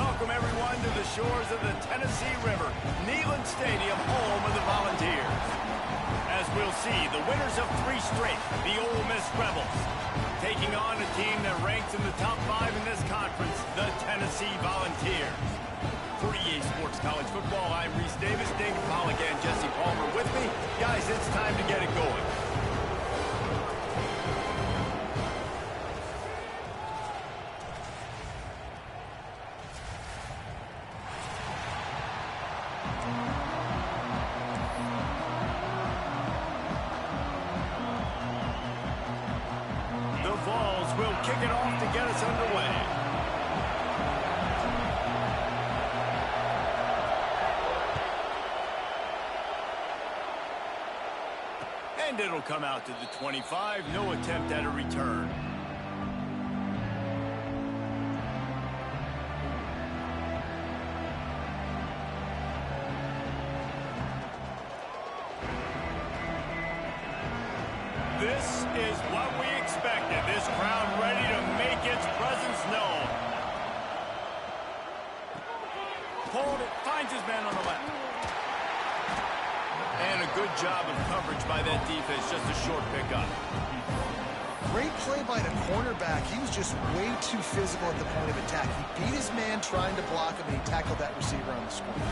Welcome, everyone, to the shores of the Tennessee River, Neyland Stadium, home of the Volunteers. As we'll see, the winners of 3 straight, the Ole Miss Rebels, taking on a team that ranks in the top 5 in this conference, the Tennessee Volunteers. For EA Sports College Football, I'm Reese Davis, Dave Pollock, and Jesse Palmer with me. Guys, it's time to get it going. The Vols will kick it off to get us underway. And it'll come out to the 25. No attempt at a return. This is what we expected. This crowd ready to make its presence known. Hold it, finds his man on the left. And a good job of coverage by that defense, just a short pickup. Great play by the cornerback. He was just way too physical at the point of attack. He beat his man trying to block him, and he tackled that receiver on the screen.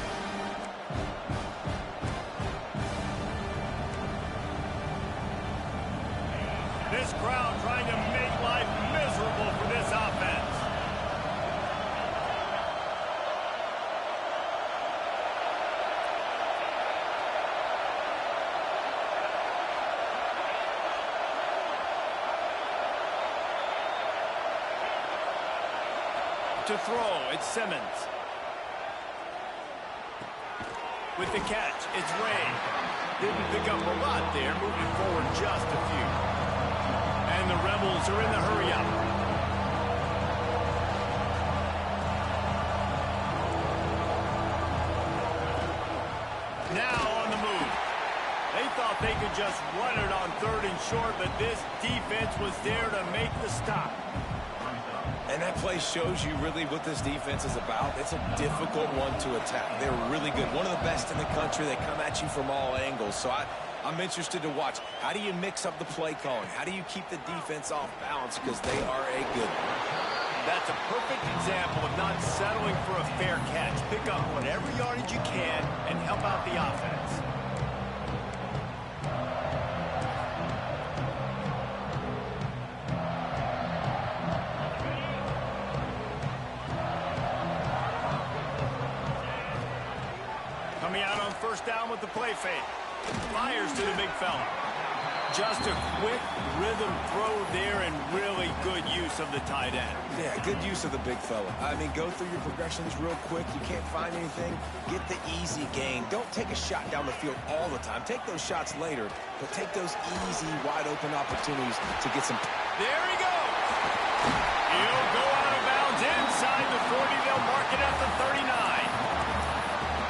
This crowd trying to make life miserable for this offense. To throw, it's Simmons. With the catch, it's Ray. Didn't pick up a lot there, moving forward just a few. And the Rebels are in the hurry-up. Now on the move. They thought they could just run it on 3rd and short, but this defense was there to make the stop. And that play shows you really what this defense is about. It's a difficult one to attack. They're really good. One of the best in the country. They come at you from all angles. So I'm interested to watch. How do you mix up the play calling? How do you keep the defense off balance? Because they are a good one. That's a perfect example of not settling for a fair catch. Pick up whatever yardage you can and help out the offense. Coming out on 1st down with the play fake. Fires to the big fella. Just a quick rhythm throw there and really good use of the tight end. Yeah, good use of the big fella. I mean, go through your progressions real quick. You can't find anything. Get the easy gain. Don't take a shot down the field all the time. Take those shots later, but take those easy, wide-open opportunities to get some... There he goes! He'll go out of bounds inside the 40. They'll mark it at the 39.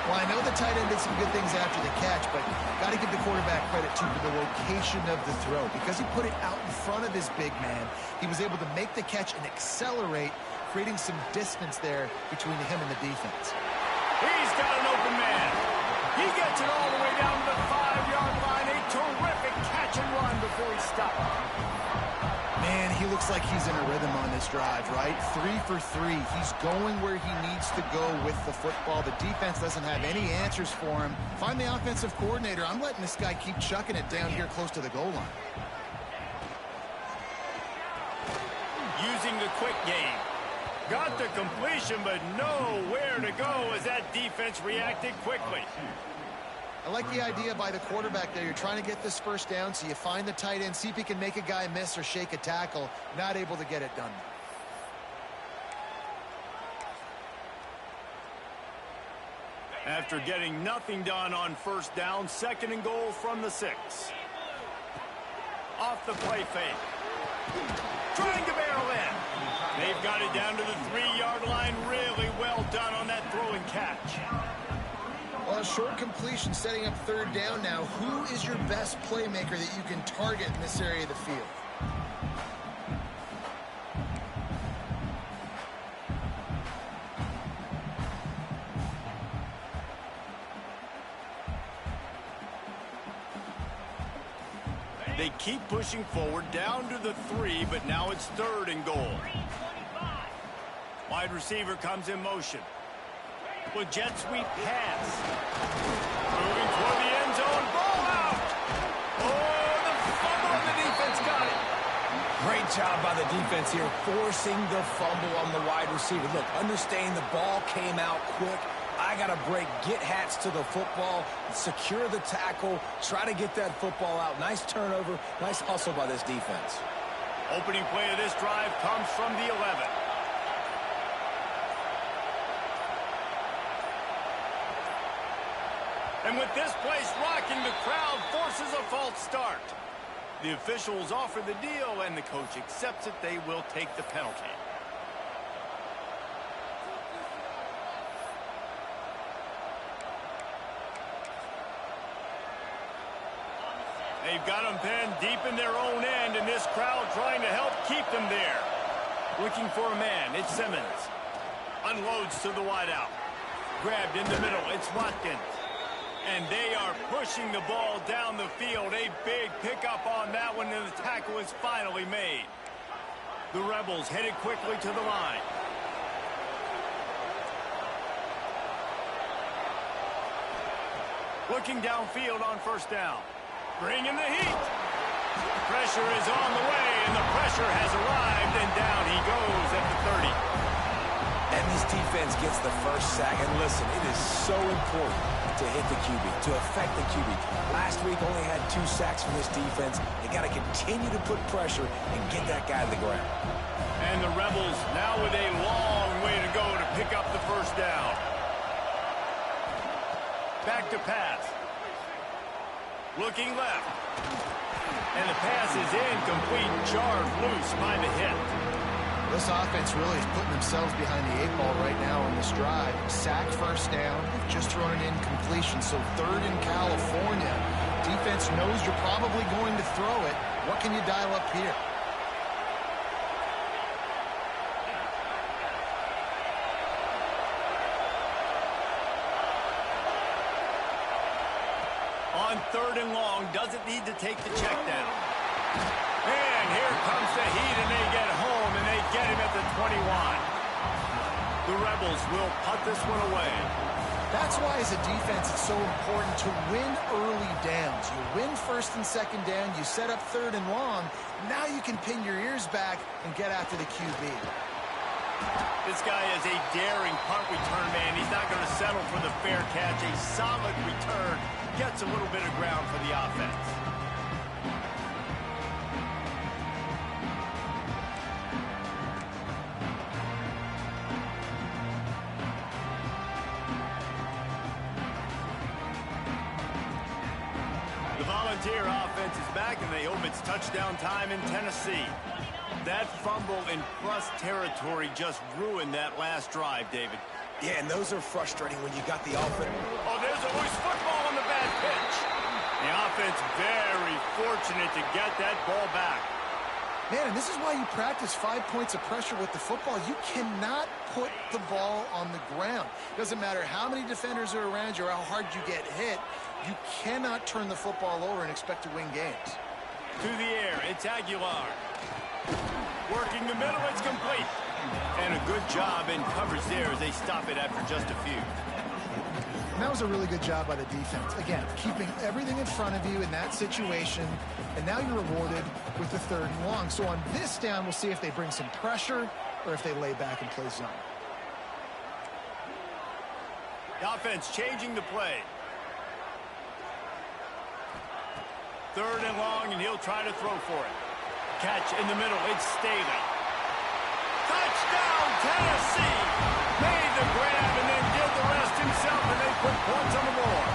Well, I know the tight end did some good things after the catch, but got to give the quarterback credit, too, for the location of the throw. Because he put it out in front of his big man, he was able to make the catch and accelerate, creating some distance there between him and the defense. He's got an open man. He gets it all the way down to the 5-yard line. A terrific catch and run before he stopped. Man, he looks like he's in a rhythm on this drive, right? 3 for 3. He's going where he needs to go with the football. The defense doesn't have any answers for him. Find the offensive coordinator. I'm letting this guy keep chucking it down here close to the goal line. Using the quick game. Got the completion, but nowhere to go as that defense reacted quickly. I like the idea by the quarterback there. You're trying to get this 1st down, so you find the tight end, see if he can make a guy miss or shake a tackle. Not able to get it done. After getting nothing done on 1st down, 2nd and goal from the 6. Off the play fake. Trying to barrel in. They've got it down to the 3-yard line. Really well done on that throw and catch. Well, a short completion setting up 3rd down now. Who is your best playmaker that you can target in this area of the field? They keep pushing forward down to the 3, but now it's 3rd and goal. Wide receiver comes in motion. With jet sweep pass. Moving toward the end zone. Ball out. Oh, the fumble on the defense got it. Great job by the defense here, forcing the fumble on the wide receiver. Look, understand the ball came out quick. I got to break, get hats to the football, secure the tackle, try to get that football out. Nice turnover, nice hustle by this defense. Opening play of this drive comes from the 11. And with this place rocking, the crowd forces a false start. The officials offer the deal, and the coach accepts it. They will take the penalty. They've got them pinned deep in their own end, and this crowd trying to help keep them there. Looking for a man, it's Simmons. Unloads to the wideout. Grabbed in the middle, it's Watkins. And they are pushing the ball down the field. A big pickup on that one, and the tackle is finally made. The Rebels headed quickly to the line. Looking downfield on 1st down. Bringing the heat. Pressure is on the way, and the pressure has arrived, and down he goes at the 30. And this defense gets the first sack. And listen, it is so important to hit the QB, to affect the QB. Last week only had 2 sacks from this defense. They got to continue to put pressure and get that guy to the ground. And the Rebels now with a long way to go to pick up the 1st down. Back to pass. Looking left. And the pass is incomplete, jarred loose by the hit. This offense really is putting themselves behind the 8 ball right now on this drive. Sack 1st down. They've just thrown an incompletion, so 3rd in California. Defense knows you're probably going to throw it. What can you dial up here? On 3rd and long, doesn't need to take the check down. And here comes the heat, and they get home, and they get him at the 21. The Rebels will punt this one away. That's why, as a defense, it's so important to win early downs. You win 1st and 2nd down, you set up 3rd and long. Now you can pin your ears back and get after the QB. This guy is a daring punt return man. He's not going to settle for the fair catch. A solid return. Gets a little bit of ground for the offense. The Volunteer offense is back, and they hope it's touchdown time in Tennessee. That fumble in plus territory just ruined that last drive, David. Yeah, and those are frustrating when you got the offense. Oh, there's a loose football on the bad pitch. The offense very fortunate to get that ball back. Man, and this is why you practice 5 points of pressure with the football. You cannot put the ball on the ground. Doesn't matter how many defenders are around you or how hard you get hit. You cannot turn the football over and expect to win games. To the air, it's Aguilar. Working the middle, it's complete. And a good job in coverage there as they stop it after just a few. And that was a really good job by the defense. Again, keeping everything in front of you in that situation, and now you're rewarded with the 3rd and long. So on this down, we'll see if they bring some pressure or if they lay back and play zone. The offense changing the play. 3rd and long, and he'll try to throw for it. Catch in the middle, it's Staley. Touchdown, Tennessee! Made the grab and then did the rest himself, and they put points on the board.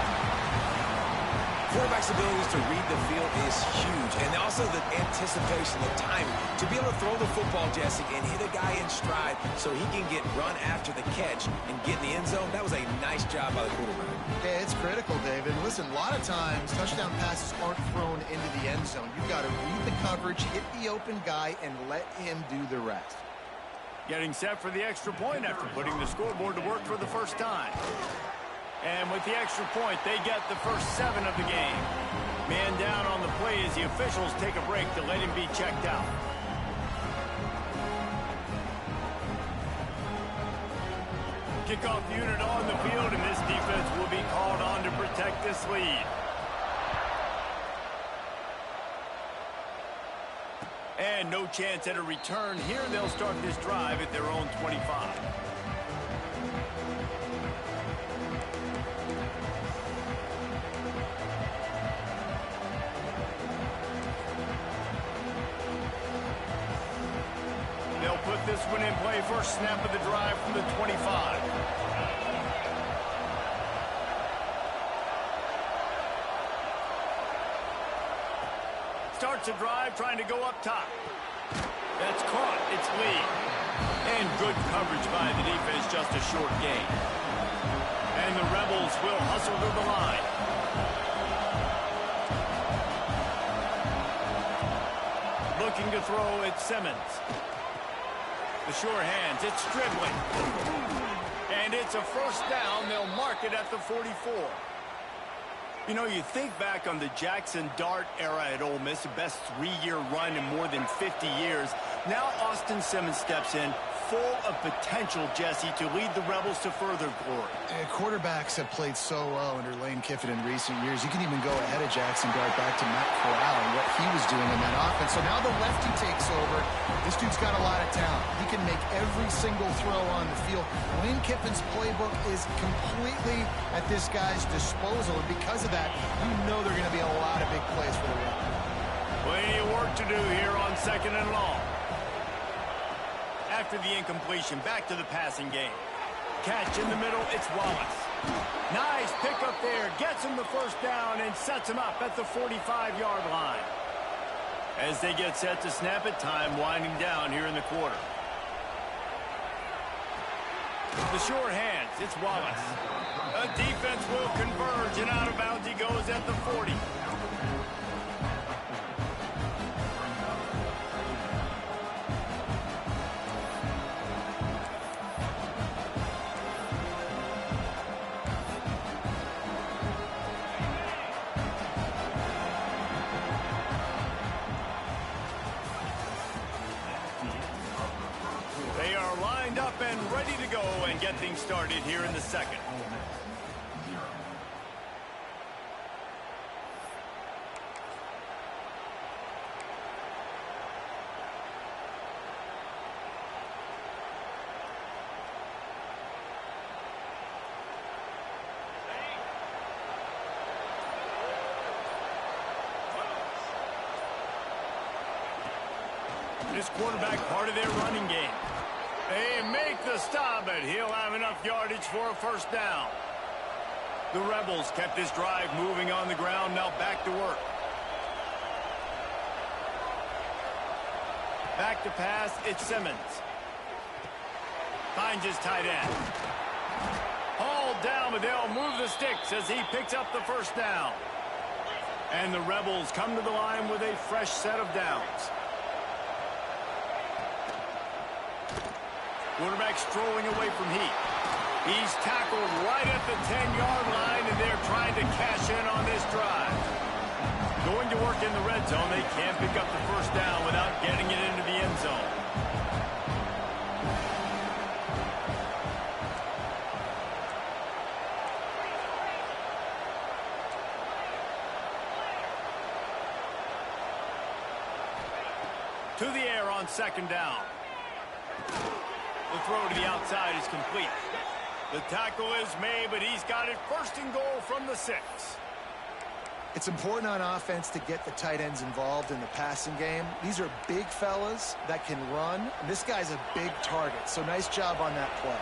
Quarterback's abilities to read the field is huge, and also the anticipation, the timing. To be able to throw the football, Jesse, and hit a guy in stride so he can get run after the catch and get in the end zone, that was a nice job by the quarterback. Yeah, it's critical, David. Listen, a lot of times, touchdown passes aren't thrown into the end zone. You've got to read the coverage, hit the open guy, and let him do the rest. Getting set for the extra point after putting the scoreboard to work for the first time. And with the extra point, they get the first 7 of the game. Man down on the play as the officials take a break to let him be checked out. Kickoff unit on the field, and this defense will be called on to protect this lead. And no chance at a return here. They'll start this drive at their own 25. They'll put this one in play. First snap of the drive from the 25. Starts a drive trying to go up top. That's caught. It's Lee. And good coverage by the defense, just a short gain. And the Rebels will hustle to the line. Looking to throw, it's Simmons. The sure hands, it's Stribling. And it's a first down. They'll mark it at the 44. You know, you think back on the Jackson Dart era at Ole Miss, the best three-year run in more than 50 years. Now Austin Simmons steps in, full of potential, Jesse, to lead the Rebels to further glory. Quarterbacks have played so well under Lane Kiffin in recent years. You can even go ahead of Jackson Dart back to Matt Corral and what he was doing in that offense. So now the lefty takes over. This dude's got a lot of talent. He can make every single throw on the field. Lane Kiffin's playbook is completely at this guy's disposal, and because of that, you know there are going to be a lot of big plays for the Rebels. Plenty of work to do here on 2nd and long. After the incompletion, back to the passing game. Catch in the middle, it's Wallace. Nice pick up there, gets him the first down and sets him up at the 45-yard line. As they get set to snap it, time winding down here in the quarter. The short hands, it's Wallace. A defense will converge, and out of bounds he goes at the 40. They are lined up and ready to go and get things started here in the second. This quarterback part of their running game. They make the stop, but he'll have enough yardage for a first down. The Rebels kept this drive moving on the ground, now back to work. Back to pass, it's Simmons. Finds his tight end. Hauled down, but they'll move the sticks as he picks up the first down. And the Rebels come to the line with a fresh set of downs. Quarterback strolling away from heat. He's tackled right at the 10-yard line, and they're trying to cash in on this drive. Going to work in the red zone. They can't pick up the first down without getting it into the end zone. To the air on 2nd down. The throw to the outside is complete. The tackle is made, but he's got it 1st and goal from the 6. It's important on offense to get the tight ends involved in the passing game. These are big fellas that can run, and this guy's a big target, so nice job on that play.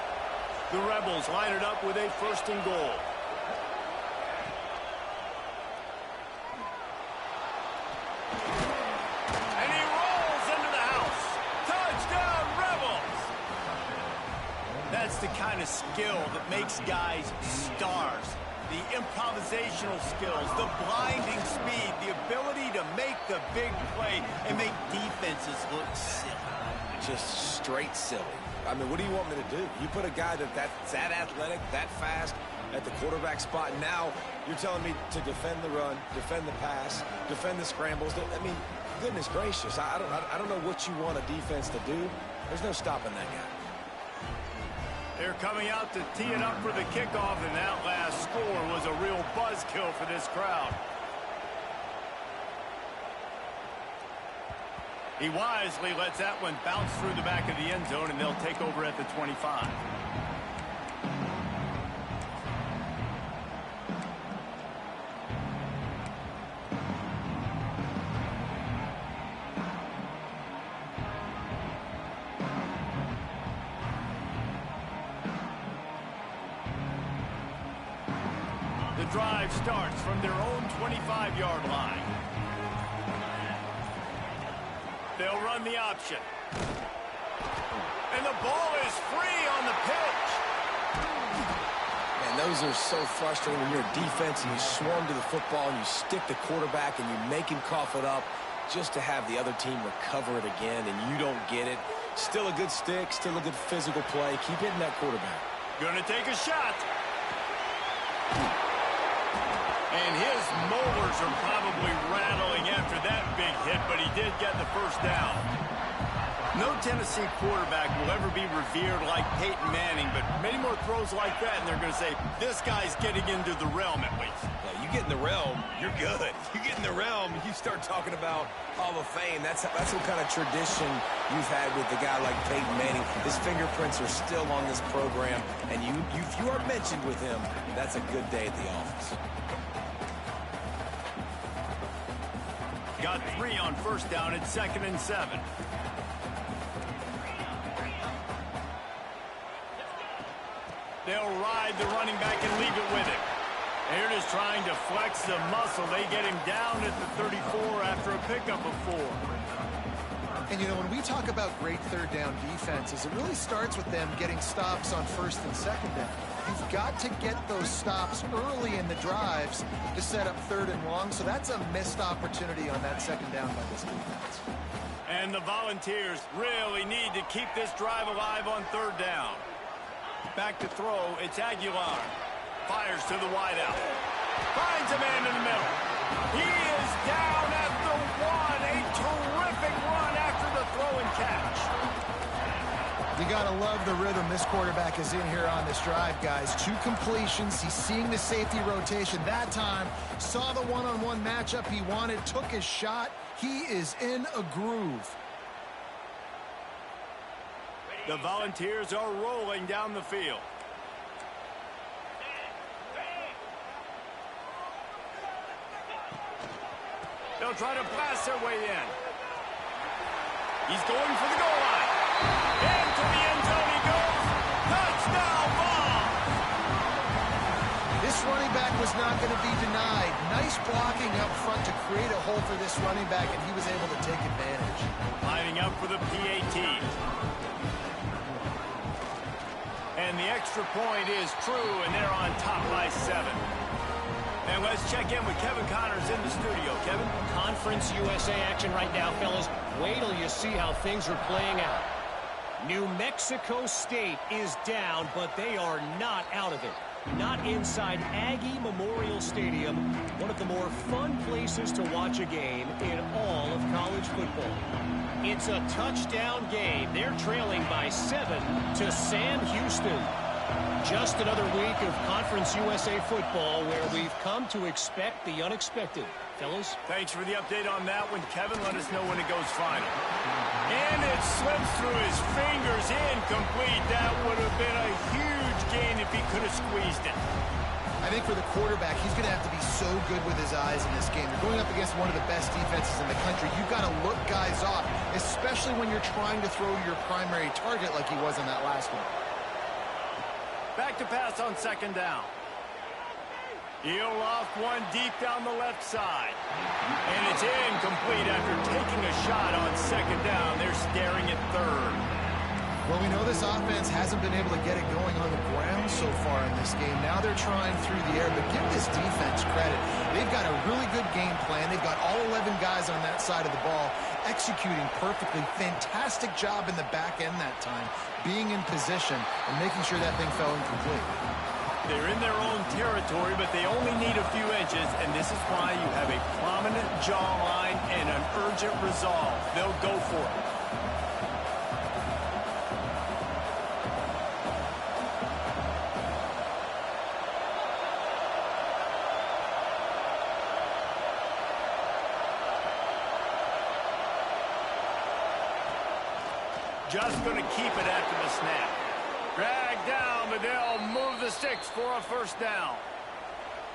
The Rebels line it up with a 1st and goal. That's the kind of skill that makes guys stars. The improvisational skills, the blinding speed, the ability to make the big play and make defenses look silly. Just straight silly. I mean, what do you want me to do? You put a guy that's that athletic, that fast, at the quarterback spot. Now you're telling me to defend the run, defend the pass, defend the scrambles. I mean, goodness gracious, I don't know what you want a defense to do. There's no stopping that guy. They're coming out to tee it up for the kickoff, and that last score was a real buzzkill for this crowd. He wisely lets that one bounce through the back of the end zone, and they'll take over at the 25. The drive starts from their own 25-yard line. They'll run the option. And the ball is free on the pitch. Man, those are so frustrating when you're a defense and you swarm to the football and you stick the quarterback and you make him cough it up just to have the other team recover it again and you don't get it. Still a good stick, still a good physical play. Keep hitting that quarterback. Gonna take a shot. And his molars are probably rattling after that big hit, but he did get the first down. No Tennessee quarterback will ever be revered like Peyton Manning, but many more throws like that, and they're going to say, this guy's getting into the realm at least. Yeah, you get in the realm, you're good. You get in the realm, you start talking about Hall of Fame. That's what kind of tradition you've had with a guy like Peyton Manning. His fingerprints are still on this program, and if you are mentioned with him, that's a good day at the office. Got 3 on first down at 2nd and 7. They'll ride the running back and leave it with him. They're just trying to flex the muscle. They get him down at the 34 after a pickup of 4. And, you know, when we talk about great third down defenses, it really starts with them getting stops on first and second down. You've got to get those stops early in the drives to set up 3rd and long, so that's a missed opportunity on that second down by this defense. And the Volunteers really need to keep this drive alive on 3rd down. Back to throw, it's Aguilar. Fires to the wideout. Finds a man in the middle. He is down at the 1. A terrific run after the throw and catch. You got to love the rhythm this quarterback is in here on this drive, guys. 2 completions. He's seeing the safety rotation that time. Saw the one-on-one matchup he wanted. Took his shot. He is in a groove. The Volunteers are rolling down the field. They'll try to blast their way in. He's going for the goal line. Into the end zone he goes. Touchdown, Vols! This running back was not going to be denied. Nice blocking up front to create a hole for this running back, and he was able to take advantage. Lining up for the PAT. And the extra point is true, and they're on top by 7. And let's check in with Kevin Connors in the studio. Kevin? Conference USA action right now, fellas. Wait till you see how things are playing out. New Mexico State is down, but they are not out of it. Not inside Aggie Memorial Stadium, one of the more fun places to watch a game in all of college football. It's a touchdown game. They're trailing by 7 to Sam Houston. Just another week of Conference USA football where we've come to expect the unexpected. Fellas? Thanks for the update on that one, Kevin. Let us know when it goes final. And it slips through his fingers. Incomplete. That would have been a huge gain if he could have squeezed it. I think for the quarterback, he's going to have to be so good with his eyes in this game. You're going up against one of the best defenses in the country. You've got to look guys off, especially when you're trying to throw your primary target like he was in that last one. Back to pass on 2nd down. He'll loft one deep down the left side. And it's incomplete after taking a shot on 2nd down. They're staring at 3rd. Well, we know this offense hasn't been able to get it going on the ground so far in this game. Now they're trying through the air, but give this defense credit. They've got a really good game plan. They've got all 11 guys on that side of the ball executing perfectly. Fantastic job in the back end that time, being in position and making sure that thing fell incomplete. They're in their own territory, but they only need a few inches, and this is why you have a prominent jawline and an urgent resolve. They'll go for it. Just going to keep it after the snap. Drag down, but they'll move the sticks for a first down.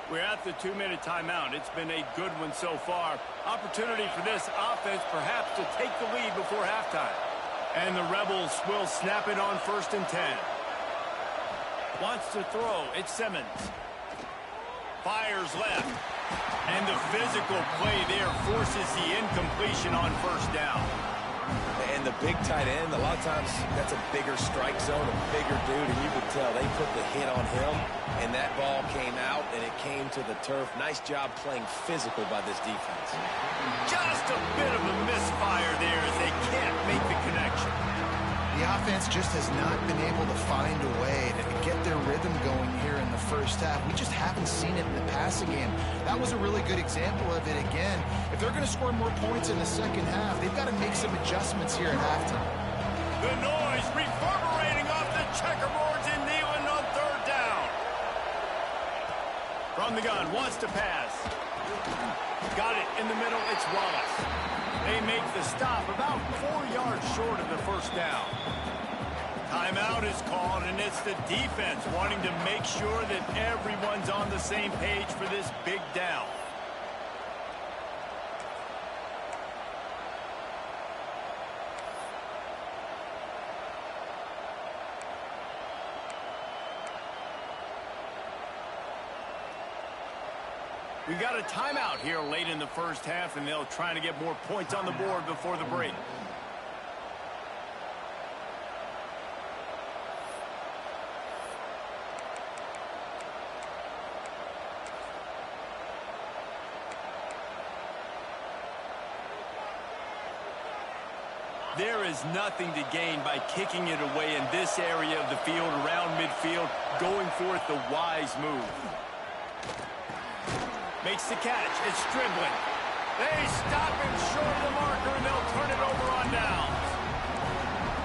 We're at the 2-minute timeout. It's been a good one so far. Opportunity for this offense perhaps to take the lead before halftime. And the Rebels will snap it on 1st and 10. Wants to throw. It's Simmons. Fires left. And the physical play there forces the incompletion on 1st down. And the big tight end, a lot of times that's a bigger strike zone, a bigger dude, and you could tell they put the hit on him, and that ball came out, and it came to the turf. Nice job playing physical by this defense. Just a bit of a misfire there as they can't make the connection. The offense just has not been able to find a way to get their rhythm going here in the first half. We just haven't seen it in the passing game. That was a really good example of it again. If they're going to score more points in the second half, they've got to make some adjustments here at halftime. The noise reverberating off the checkerboards in Neyland on 3rd down. From the gun, wants to pass. Got it in the middle, it's Wallace. They make the stop about 4 yards short of the first down. Timeout is called, and it's the defense wanting to make sure that everyone's on the same page for this big down. We got a timeout here late in the first half, and they'll try to get more points on the board before the break. There is nothing to gain by kicking it away in this area of the field, around midfield, going for it the wise move. Makes the catch. It's Striblin. They stop him short of the marker, and they'll turn it over on downs.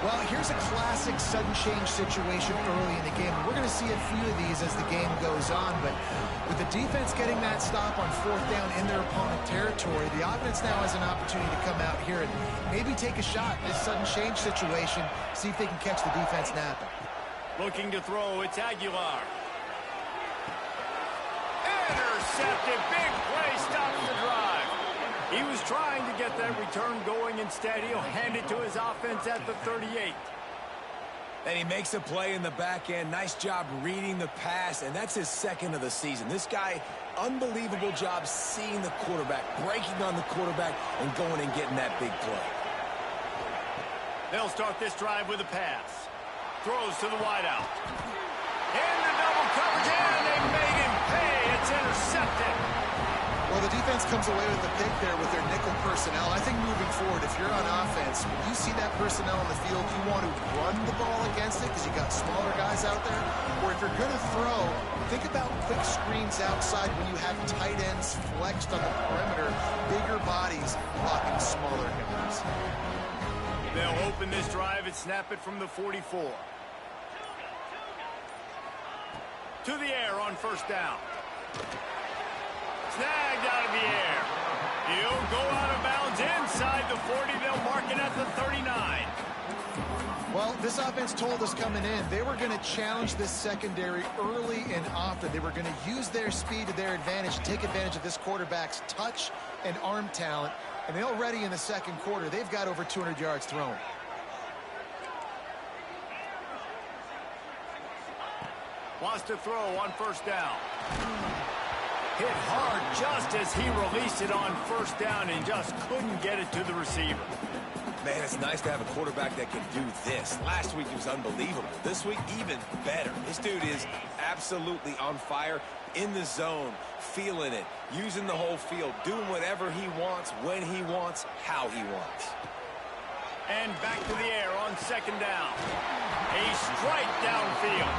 Well, here's a classic sudden change situation early in the game. We're going to see a few of these as the game goes on, but with the defense getting that stop on 4th down in their opponent territory, the offense now has an opportunity to come out here and maybe take a shot in this sudden change situation, see if they can catch the defense napping. Looking to throw, it's Aguilar. Intercepted, big play, stops the drive. He was trying to get that return going. Instead, he'll hand it to his offense at the 38. And he makes a play in the back end. Nice job reading the pass, and that's his 2nd of the season. This guy, unbelievable job seeing the quarterback, breaking on the quarterback, and going and getting that big play. They'll start this drive with a pass. Throws to the wideout. In the double coverage, and they made him pay. It's intercepted. Well, the defense comes away with the pick there with their nickel personnel. I think moving forward, if you're on offense, when you see that personnel on the field, you want to run the ball against it because you got smaller guys out there. Or if you're going to throw, think about quick screens outside when you have tight ends flexed on the perimeter, bigger bodies blocking smaller guys. They'll open this drive and snap it from the 44. To the air on 1st down. Snagged out of the air. He'll go out of bounds inside the 40. They'll mark it at the 39. Well, this offense told us coming in they were going to challenge this secondary early and often. They were going to use their speed to their advantage, take advantage of this quarterback's touch and arm talent. And already in the 2nd quarter, they've got over 200 yards thrown. Wants to throw on 1st down. Hit hard just as he released it on 1st down and just couldn't get it to the receiver. Man, it's nice to have a quarterback that can do this. Last week, he was unbelievable. This week, even better. This dude is absolutely on fire, in the zone, feeling it, using the whole field, doing whatever he wants, when he wants, how he wants. And back to the air on 2nd down. A strike downfield.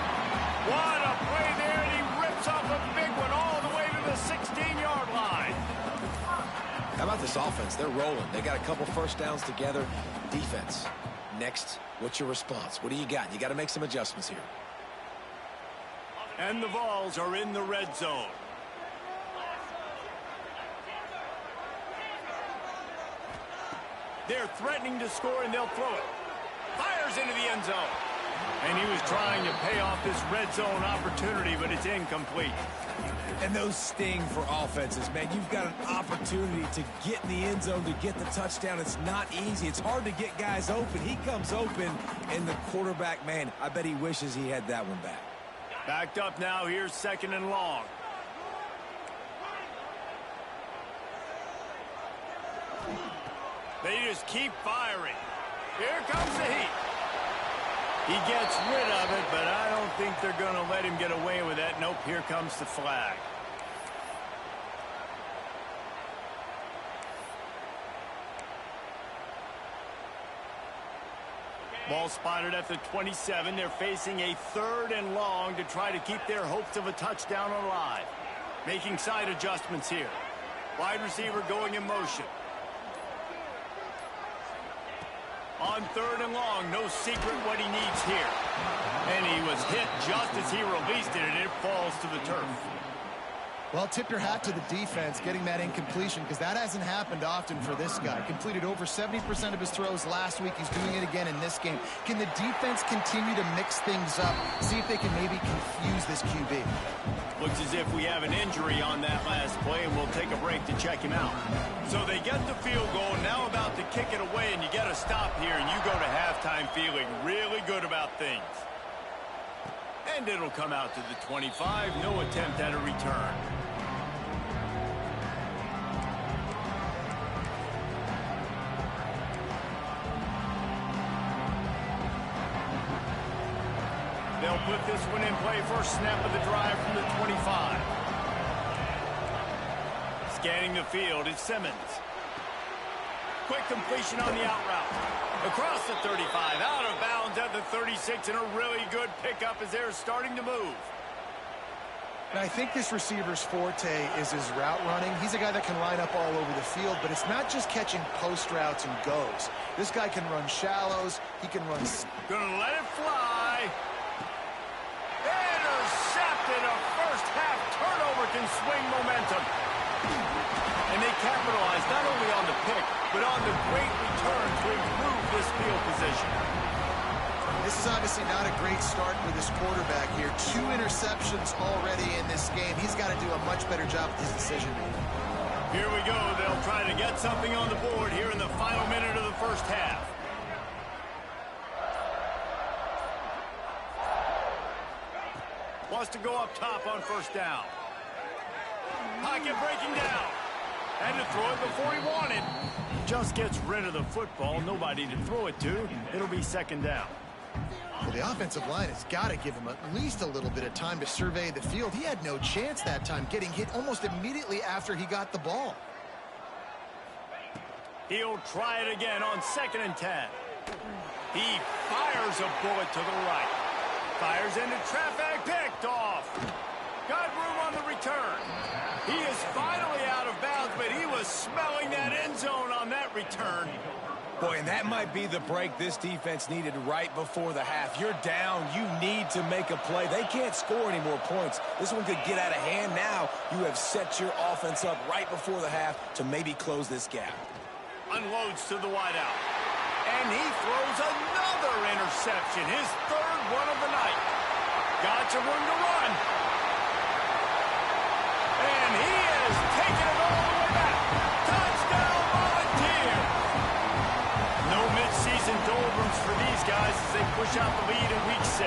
What a play there, and he a big one all the way to the 16-yard line. How about this offense? They're rolling. They got a couple first downs together. Defense. Next, what's your response? What do you got? You got to make some adjustments here. And the Vols are in the red zone. They're threatening to score, and they'll throw it. Fires into the end zone. And he was trying to pay off this red zone opportunity, but it's incomplete. And those sting for offenses, man. You've got an opportunity to get in the end zone, to get the touchdown. It's not easy. It's hard to get guys open. He comes open, and the quarterback, man, I bet he wishes he had that one back. Backed up now. Here's 2nd and long. They just keep firing. Here comes the heat. He gets rid of it, but I don't think they're going to let him get away with that. Nope, here comes the flag. Ball spotted at the 27. They're facing a 3rd and long to try to keep their hopes of a touchdown alive. Making side adjustments here. Wide receiver going in motion. On 3rd and long, no secret what he needs here. And he was hit just as he released it, and it falls to the turf. Well, tip your hat to the defense getting that incompletion, because that hasn't happened often for this guy. Completed over 70% of his throws last week. He's doing it again in this game. Can the defense continue to mix things up, see if they can maybe confuse this QB? Looks as if we have an injury on that last play, and we'll take a break to check him out. So they get the field goal, now about to kick it away, and you get a stop here, and you go to halftime feeling really good about things. And it'll come out to the 25, no attempt at a return. They'll put this one in play. First snap of the drive from the 25. Scanning the field is Simmons. Quick completion on the out route. Across the 35, out of bounds at the 36, and a really good pickup as they're starting to move. And I think this receiver's forte is his route running. He's a guy that can line up all over the field, but it's not just catching post routes and goes. This guy can run shallows. He can run... Gonna let it fly. Intercepted. A first half turnover can swing momentum. And they capitalize not only on the pick, but on the great return to improve this field position. This is obviously not a great start for this quarterback here. 2 interceptions already in this game. He's got to do a much better job with his decision making. Here we go. They'll try to get something on the board here in the final minute of the first half. Wants to go up top on first down. Pocket breaking down. Had to throw it before he wanted. Just gets rid of the football. Nobody to throw it to. It'll be 2nd down. Well, the offensive line has got to give him at least a little bit of time to survey the field. He had no chance that time, getting hit almost immediately after he got the ball. He'll try it again on 2nd and 10. He fires a bullet to the right. Fires into traffic, picked off. Got room on the return. He is finally out of bounds, but he was smelling that end zone on that return. Boy, and that might be the break this defense needed right before the half. You're down. You need to make a play. They can't score any more points. This one could get out of hand now. You have set your offense up right before the half to maybe close this gap. Unloads to the wideout. And he throws another interception, his 3rd one of the night. Got some room to run. And he is taking it all the way back. Touchdown, Volunteer. No midseason doldrums for these guys as they push out the lead in week 6.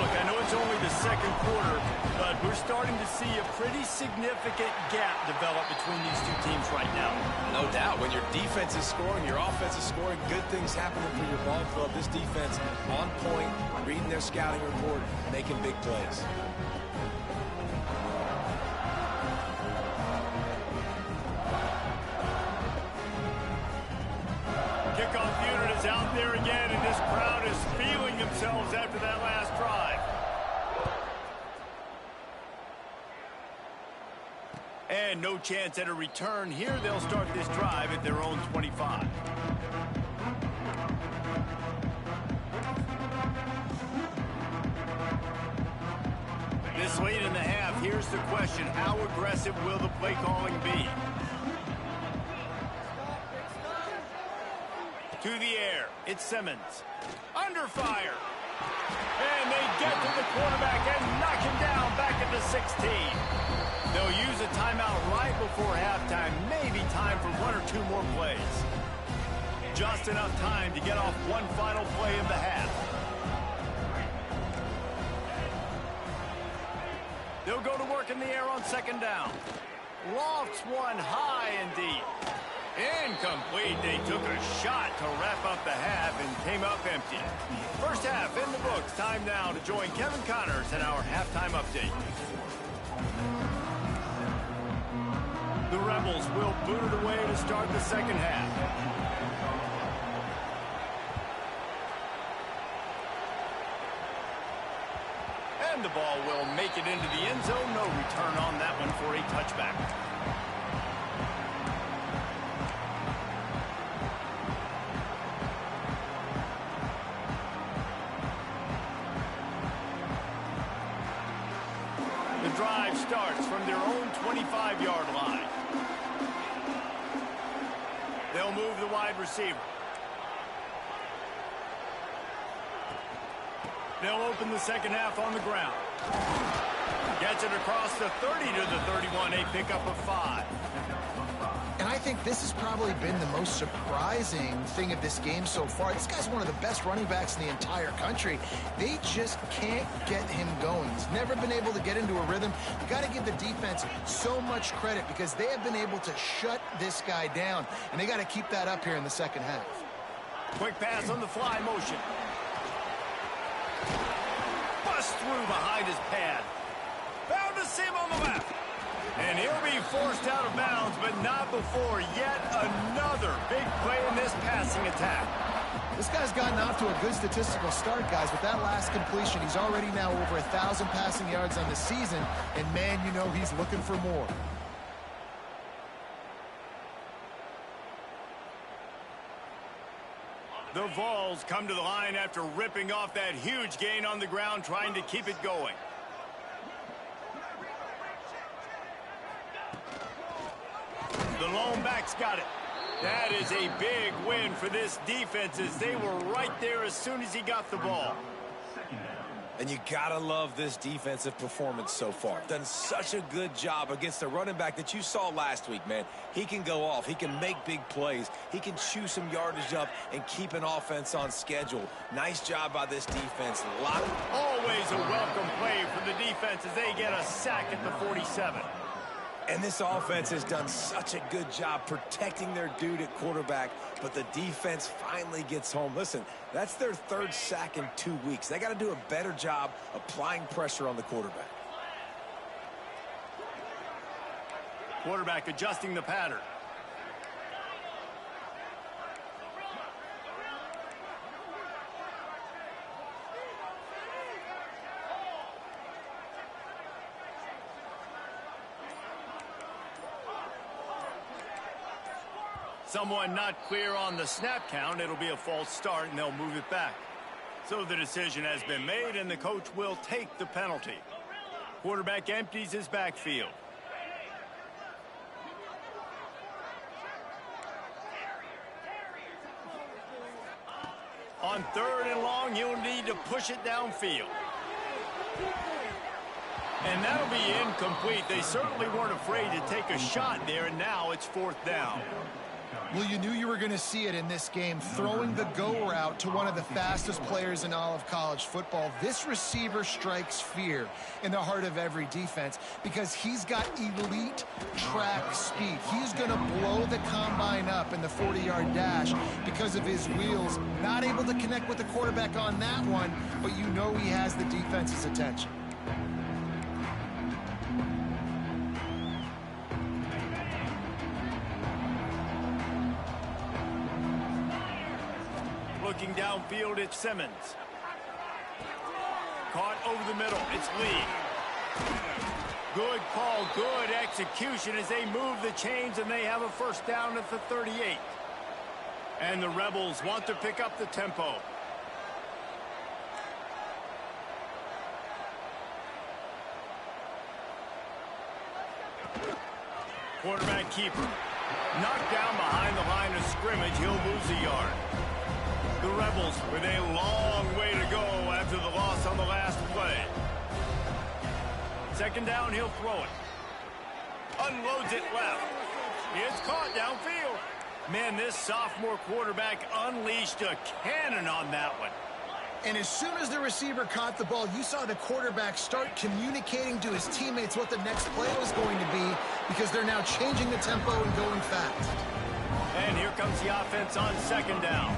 Look, I know it's only the 2nd quarter, but we're starting to see a pretty significant gap develop between these two teams right now. No doubt. When your defense is scoring, your offense is scoring, good things happening for your ball club. This defense on point, reading their scouting report, making big plays. Kickoff unit is out there again, and this crowd is feeling themselves after that last drive. And no chance at a return here. They'll start this drive at their own 25. This late in the half, here's the question. How aggressive will the play calling be? To the air, it's Simmons. Under fire. And they get to the quarterback and knock him down back at the 16. They'll use a timeout right before halftime. Maybe time for one or two more plays. Just enough time to get off one final play of the half. They'll go to work in the air on second down. Lofts one high and deep. Incomplete. They took a shot to wrap up the half and came up empty. First half in the books. Time now to join Kevin Connors in our halftime update. The Rebels will boot it away to start the second half. And the ball will make it into the end zone. No return on that one for a touchback. The drive starts from their own 25-yard line. They'll move the wide receiver. They'll open the second half on the ground. Gets it across the 30 to the 31, a pickup of 5. And I think this has probably been the most surprising thing of this game so far. This guy's one of the best running backs in the entire country. They just can't get him going. He's never been able to get into a rhythm. You got to give the defense so much credit because they have been able to shut this guy down, and they got to keep that up here in the second half. Quick pass on the fly motion. Bust through behind his pad. Found a seam on the left. And he'll be forced out of bounds, but not before yet another big play in this passing attack. This guy's gotten off to a good statistical start, guys. With that last completion, he's already now over 1,000 passing yards on the season. And, man, you know he's looking for more. The Vols come to the line after ripping off that huge gain on the ground, trying to keep it going. The lone back's got it. That is a big win for this defense as they were right there as soon as he got the ball. And you gotta love this defensive performance so far. Done such a good job against the running back that you saw last week, man. He can go off. He can make big plays. He can chew some yardage up and keep an offense on schedule. Nice job by this defense. Always a welcome play for the defense as they get a sack at the 47. And this offense has done such a good job protecting their dude at quarterback, but the defense finally gets home. Listen, that's their third sack in 2 weeks. They got to do a better job applying pressure on the quarterback. Quarterback adjusting the pattern. Someone not clear on the snap count. It'll be a false start, and they'll move it back. So the decision has been made, and the coach will take the penalty. Quarterback empties his backfield. On third and long, you'll need to push it downfield. And that'll be incomplete. They certainly weren't afraid to take a shot there, and now it's fourth down. Well, you knew you were going to see it in this game, throwing the go route to one of the fastest players in all of college football. This receiver strikes fear in the heart of every defense because he's got elite track speed. He's going to blow the combine up in the 40-yard dash because of his wheels. Not able to connect with the quarterback on that one, but you know he has the defense's attention. Looking downfield, it's Simmons. Caught over the middle, it's Lee. Good call, good execution as they move the chains, and they have a first down at the 38. And the Rebels want to pick up the tempo. Quarterback keeper. Knocked down behind the line of scrimmage. He'll lose a yard. The Rebels with a long way to go after the loss on the last play. Second down, he'll throw it. Unloads it left. It's caught downfield. Man, this sophomore quarterback unleashed a cannon on that one. And as soon as the receiver caught the ball, you saw the quarterback start communicating to his teammates what the next play was going to be, because they're now changing the tempo and going fast. And here comes the offense on second down.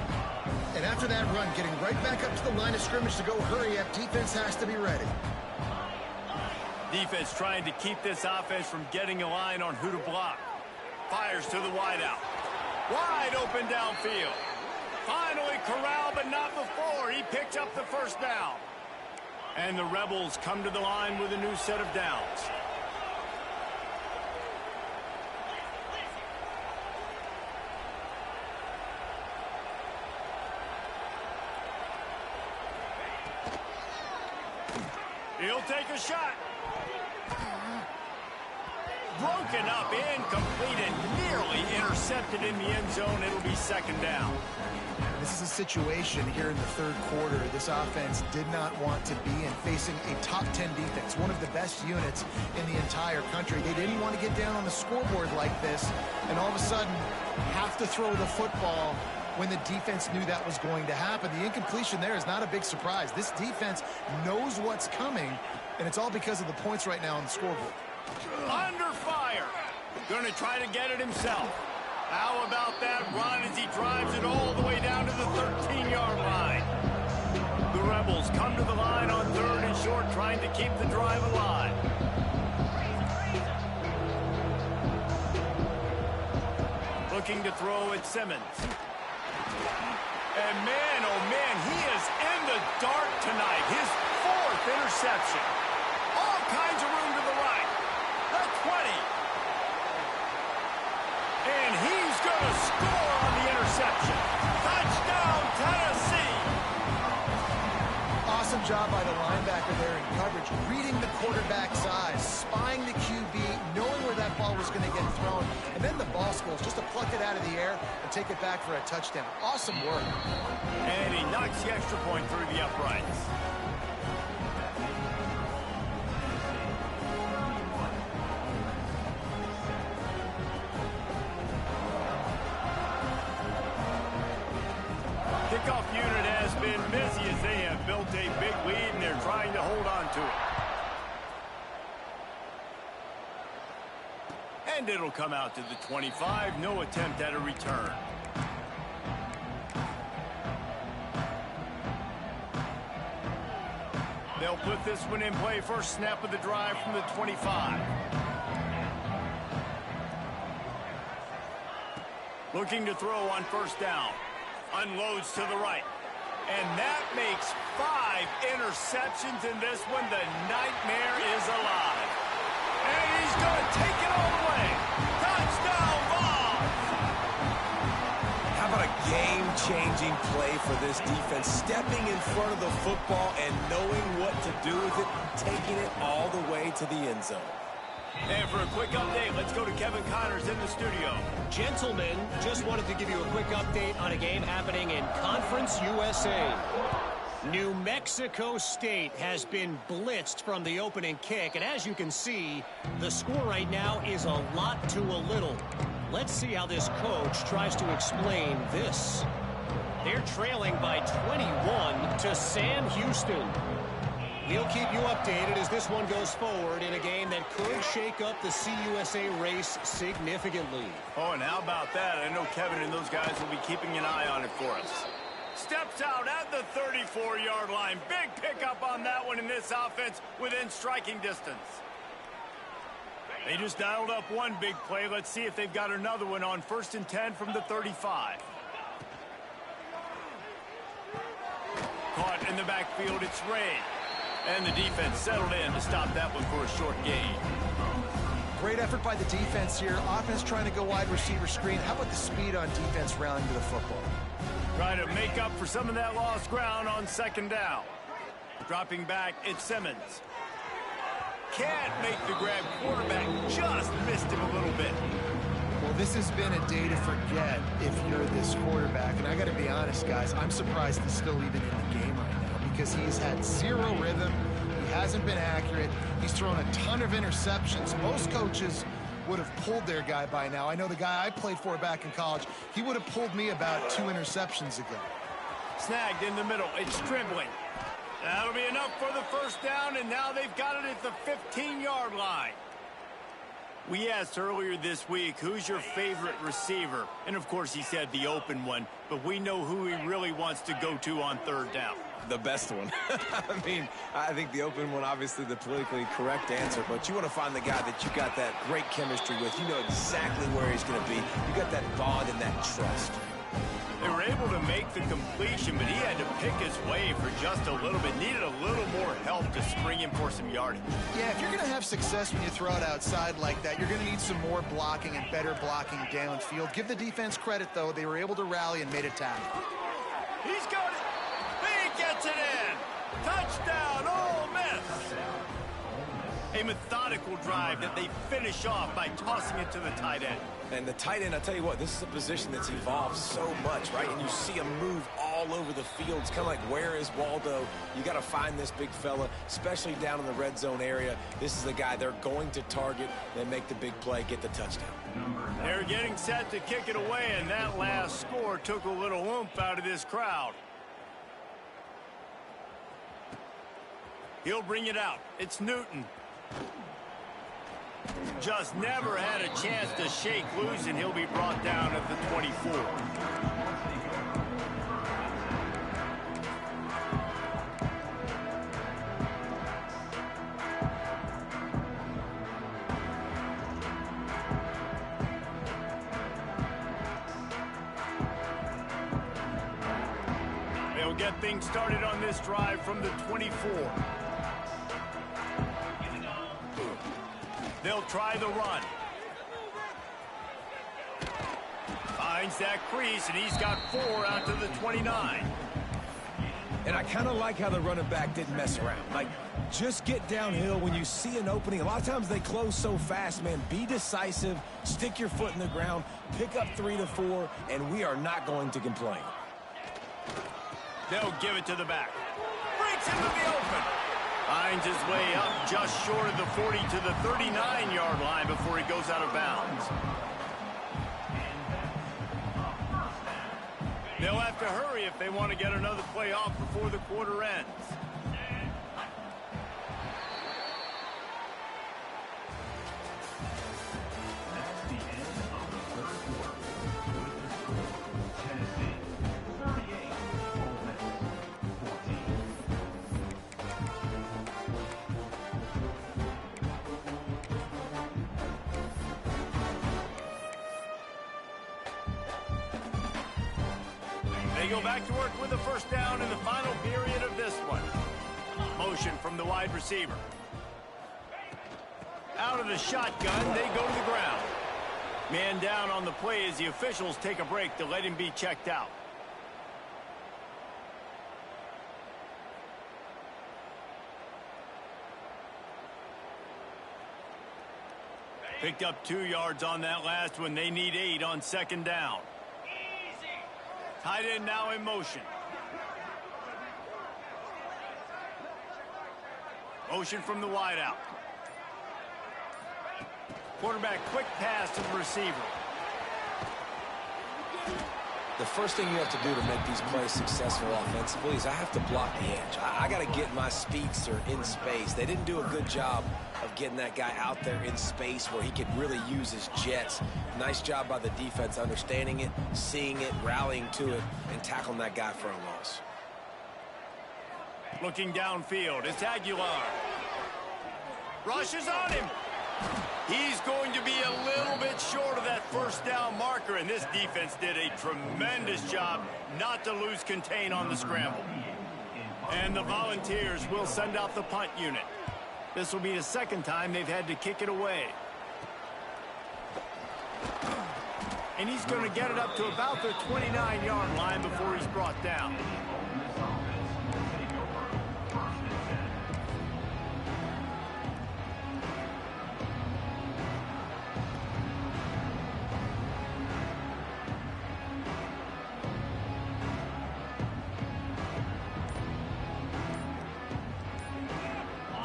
And after that run, getting right back up to the line of scrimmage to go hurry up, defense has to be ready. Defense trying to keep this offense from getting a line on who to block. Fires to the wideout. Wide open downfield. Finally corralled, but not before. He picked up the first down. And the Rebels come to the line with a new set of downs. He'll take a shot. Broken up, incomplete, and nearly intercepted in the end zone. It'll be second down. This is a situation here in the third quarter this offense did not want to be in, facing a top 10 defense, one of the best units in the entire country. They didn't want to get down on the scoreboard like this, and all of a sudden have to throw the football when the defense knew that was going to happen. The incompletion there is not a big surprise. This defense knows what's coming, and it's all because of the points right now on the scoreboard. Under fire. Going to try to get it himself. How about that run as he drives it all the way down to the 13-yard line? The Rebels come to the line on third and short, trying to keep the drive alive. Looking to throw at Simmons. And man, oh man, he is in the dark tonight. His fourth interception. All kinds of room to the right. The 20. And he's going to score on the interception. Touchdown, Tennessee. Awesome job by the linebacker there in coverage, reading the quarterback's eyes, spying the QB, knowing where that ball was going to get thrown, and then the ball schools just to pluck it out of the air and take it back for a touchdown. Awesome work. And he knocks the extra point through the uprights. Kickoff unit has been busy as they have built a big lead, and they're trying to hold on to it. And it'll come out to the 25. No attempt at a return. They'll put this one in play. First snap of the drive from the 25. Looking to throw on first down. Unloads to the right. And that makes 5 interceptions in this one. The nightmare is alive. And he's going to take it all the way. Touchdown, Vols! How about a game-changing play for this defense? Stepping in front of the football and knowing what to do with it, taking it all the way to the end zone. And for a quick update, let's go to Kevin Connors in the studio. Gentlemen, just wanted to give you a quick update on a game happening in Conference USA. New Mexico State has been blitzed from the opening kick, and as you can see, the score right now is a lot to a little. Let's see how this coach tries to explain this. They're trailing by 21 to Sam Houston. We'll keep you updated as this one goes forward in a game that could shake up the CUSA race significantly. Oh, and how about that? I know Kevin and those guys will be keeping an eye on it for us. Steps out at the 34-yard line. Big pickup on that one in this offense within striking distance. They just dialed up one big play. Let's see if they've got another one on 1st and 10 from the 35. Caught in the backfield. It's Ray. And the defense settled in to stop that one for a short gain. Great effort by the defense here. Offense trying to go wide receiver screen. How about the speed on defense rounding to the football? Trying to make up for some of that lost ground on second down. Dropping back, it's Simmons. Can't make the grab. Quarterback just missed him a little bit. Well, this has been a day to forget if you're this quarterback. And I got to be honest, guys, I'm surprised he's still even in the game right now because he's had zero rhythm. He hasn't been accurate. He's thrown a ton of interceptions. Most coaches would have pulled their guy by now. I know the guy I played for back in college, he would have pulled me about 2 interceptions ago. Snagged in the middle. It's Trembling. That'll be enough for the first down, and now they've got it at the 15-yard line. We asked earlier this week, who's your favorite receiver? And, of course, he said the open one, but we know who he really wants to go to on third down. The best one. I mean, I think the open one, obviously the politically correct answer, but you want to find the guy that you got that great chemistry with. You know exactly where he's going to be. You got that bond and that trust. They were able to make the completion, but he had to pick his way for just a little bit. Needed a little more help to spring him for some yardage. Yeah, if you're going to have success when you throw it outside like that, you're going to need some more blocking and better blocking downfield. Give the defense credit, though. They were able to rally and made a tackle. He's got it. He gets it in. Touchdown, Ole Miss. A methodical drive that they finish off by tossing it to the tight end. And the tight end, I tell you what, this is a position that's evolved so much, right? And you see him move all over the field. It's kind of like, where is Waldo? You got to find this big fella, especially down in the red zone area. This is the guy they're going to target, then make the big play, get the touchdown. They're getting set to kick it away, and that last score took a little oomph out of this crowd. He'll bring it out. It's Newton. Just never had a chance to shake loose, and he'll be brought down at the 24. They'll get things started on this drive from the 24. They'll try the run. Finds that crease, and he's got 4 out to the 29. And I kind of like how the running back didn't mess around. Like, just get downhill when you see an opening. A lot of times they close so fast, man. Be decisive, stick your foot in the ground, pick up 3 to 4, and we are not going to complain. They'll give it to the back. Breaks into the open. Finds his way up just short of the 40 to the 39-yard line before he goes out of bounds. They'll have to hurry if they want to get another play off before the quarter ends. They go back to work with a first down in the final period of this one. Motion from the wide receiver. Out of the shotgun, they go to the ground. Man down on the play as the officials take a break to let him be checked out. Picked up 2 yards on that last one. They need 8 on second down. Tight end now in motion. Motion from the wideout. Quarterback quick pass to the receiver. The first thing you have to do to make these plays successful offensively is I have to block the edge. I got to get my speedster in space. They didn't do a good job of getting that guy out there in space where he could really use his jets. Nice job by the defense understanding it, seeing it, rallying to it, and tackling that guy for a loss. Looking downfield, it's Aguilar. Rushes on him. He's going to be a little bit short of that first down marker, and this defense did a tremendous job not to lose contain on the scramble. And the Volunteers will send out the punt unit. This will be the second time they've had to kick it away. And he's going to get it up to about the 29-yard line before he's brought down.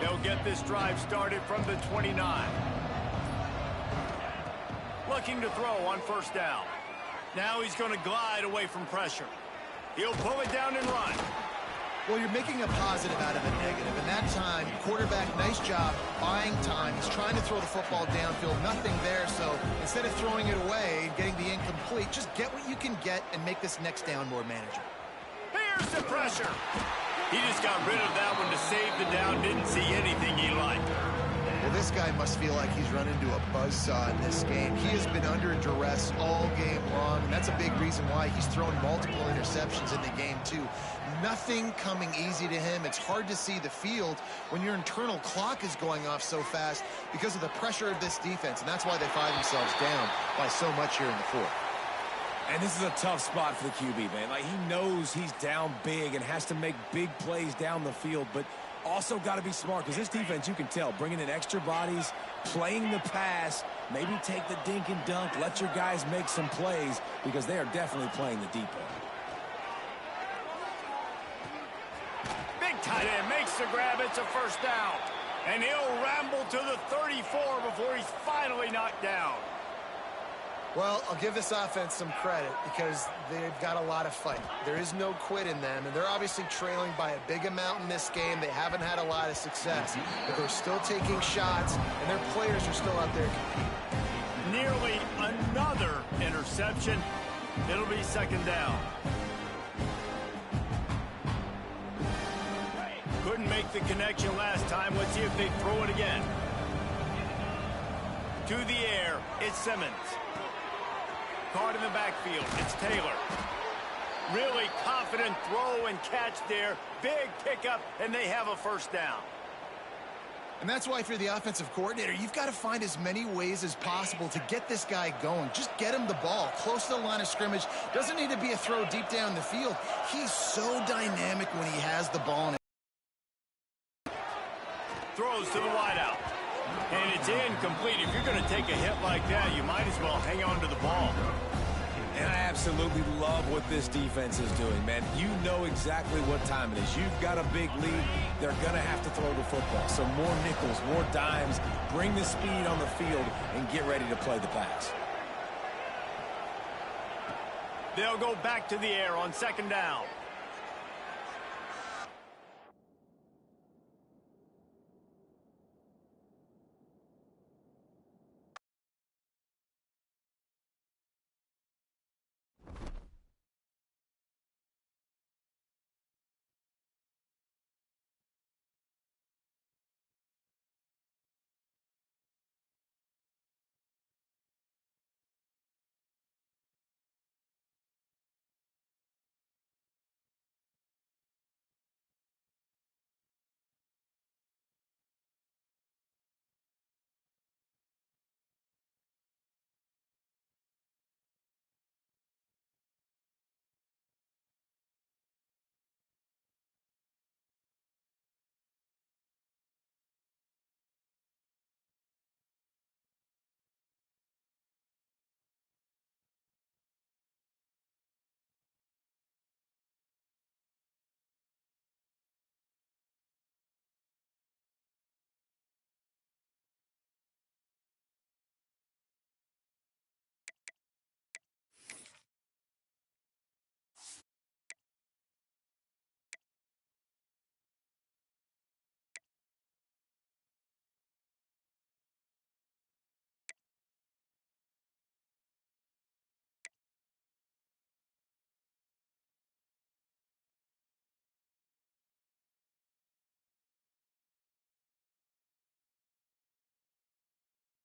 They'll get this drive started from the 29. Looking to throw on first down. Now he's going to glide away from pressure. He'll pull it down and run. Well, you're making a positive out of a negative. And that time, quarterback, nice job buying time. He's trying to throw the football downfield. Nothing there, so instead of throwing it away and getting the incomplete, just get what you can get and make this next down more manageable. Here's the pressure. He just got rid of that one to save the down. Didn't see anything he liked. Well, this guy must feel like he's run into a buzzsaw in this game. He has been under duress all game long, and that's a big reason why he's thrown multiple interceptions in the game, too. Nothing coming easy to him. It's hard to see the field when your internal clock is going off so fast because of the pressure of this defense, and that's why they find themselves down by so much here in the fourth. And this is a tough spot for the QB, man. Like, he knows he's down big and has to make big plays down the field, but also got to be smart because this defense, you can tell, bringing in extra bodies, playing the pass, maybe take the dink and dunk, let your guys make some plays because they are definitely playing the deep end. Big tight end makes the grab. It's a first down. And he'll ramble to the 34 before he's finally knocked down. Well, I'll give this offense some credit because they've got a lot of fight. There is no quit in them, and they're obviously trailing by a big amount in this game. They haven't had a lot of success, but they're still taking shots, and their players are still out there competing. Nearly another interception. It'll be second down. Couldn't make the connection last time. Let's see if they throw it again. To the air, it's Simmons. Caught in the backfield, it's Taylor. Really confident throw and catch there. Big pickup, and they have a first down. And that's why if you're the offensive coordinator, you've got to find as many ways as possible to get this guy going. Just get him the ball close to the line of scrimmage. Doesn't need to be a throw deep down the field. He's so dynamic when he has the ball. Throws to the wideout. And it's incomplete. If you're going to take a hit like that, you might as well hang on to the ball. And I absolutely love what this defense is doing, man. You know exactly what time it is. You've got a big lead. They're going to have to throw the football. So more nickels, more dimes, bring the speed on the field, and get ready to play the pass. They'll go back to the air on second down.